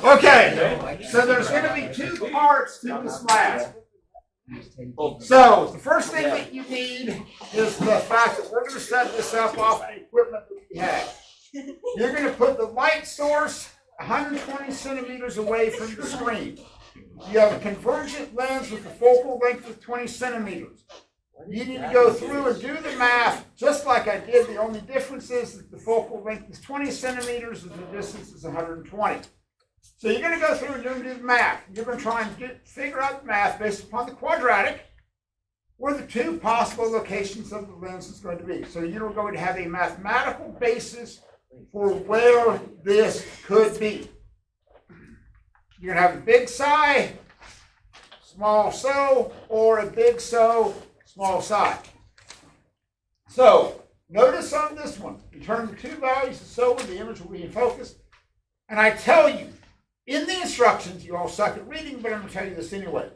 Okay, so there's going to be two parts to this lab. So the first thing that you need is the fact that we're going to set this up off the equipment that we have. You're going to put the light source 120 centimeters away from the screen. You have a convergent lens with a focal length of 20 centimeters. You need to go through and do the math just like I did. The only difference is that the focal length is 20 centimeters and the distance is 120. So you're going to go through and do the math. You're going to try and figure out the math based upon the quadratic where the two possible locations of the lens is going to be. So you're going to have a mathematical basis for where this could be. You're going to have a big psi, small so, or a big so, small psi. So notice on this one, you turn the two values to so and the image will be in focus. And I tell you, in the instructions, you all suck at reading, but I'm going to tell you this anyway.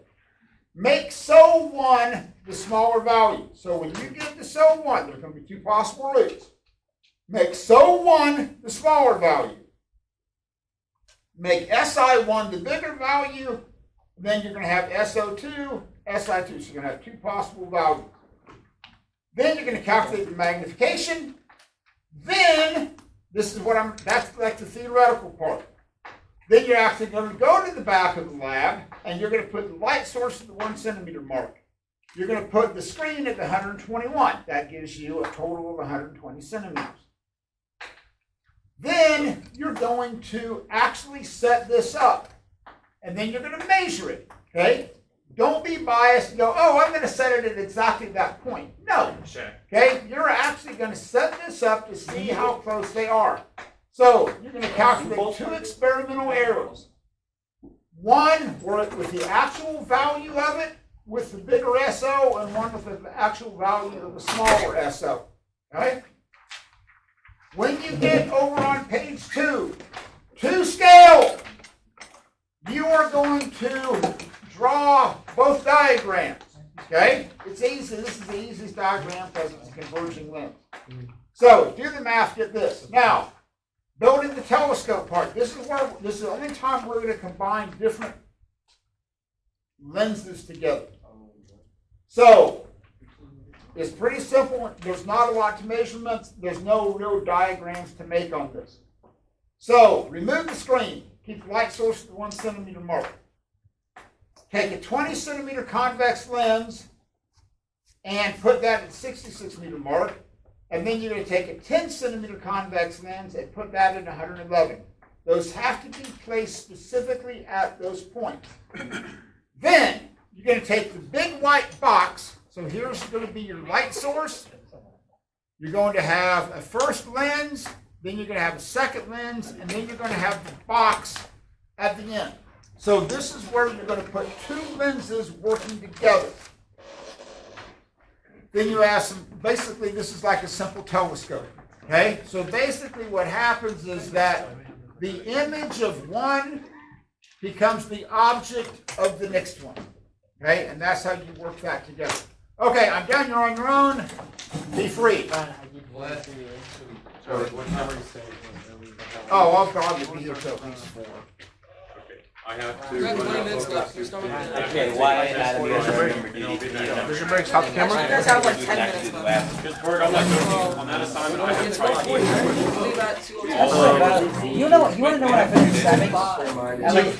Make so 1 the smaller value. So when you get to so 1, there's going to be two possible routes. Make so 1 the smaller value. Make SI1 the bigger value. Then you're going to have SO2, SI2. So you're going to have two possible values. Then you're going to calculate the magnification. Then, this is that's like the theoretical part. Then you're actually going to go to the back of the lab and you're going to put the light source at the 1 centimeter mark. You're going to put the screen at the 121. That gives you a total of 120 centimeters. Then you're going to actually set this up. And then you're going to measure it. Okay? Don't be biased and go, oh, I'm going to set it at exactly that point. No. Okay? You're actually going to set this up to see how close they are. So you're going to calculate two experimental errors. One with the actual value of it with the bigger SO, and one with the actual value of the smaller SO. Okay? When you get over on page 2, to scale, you are going to draw both diagrams. Okay? It's easy. This is the easiest diagram because it's a converging lens. So do the math, get this. Now, building the telescope part. This is the only time we're going to combine different lenses together. So it's pretty simple. There's not a lot to measurements. There's no real diagrams to make on this. So remove the screen. Keep the light source at the 1 centimeter mark. Take a 20 centimeter convex lens and put that at the 66 meter mark. And then you're going to take a 10 centimeter convex lens and put that at 111. Those have to be placed specifically at those points. Then you're going to take the big white box. So here's going to be your light source. You're going to have a first lens, then you're going to have a second lens, and then you're going to have the box at the end. So this is where you're going to put two lenses working together. Then you ask them, basically this is like a simple telescope. Okay? So basically what happens is that the image of one becomes the object of the next one. Okay? And that's how you work that together. Okay, I'm done. You're on your own. Be free. Oh, I'll probably be here till at least 4. I have to. Okay, why Does your break stop the camera? You guys have like 10 minutes left. Because Berg, I'm not joking. On that assignment, I have to try to Leave at 2 You want to know what I finished 7? At like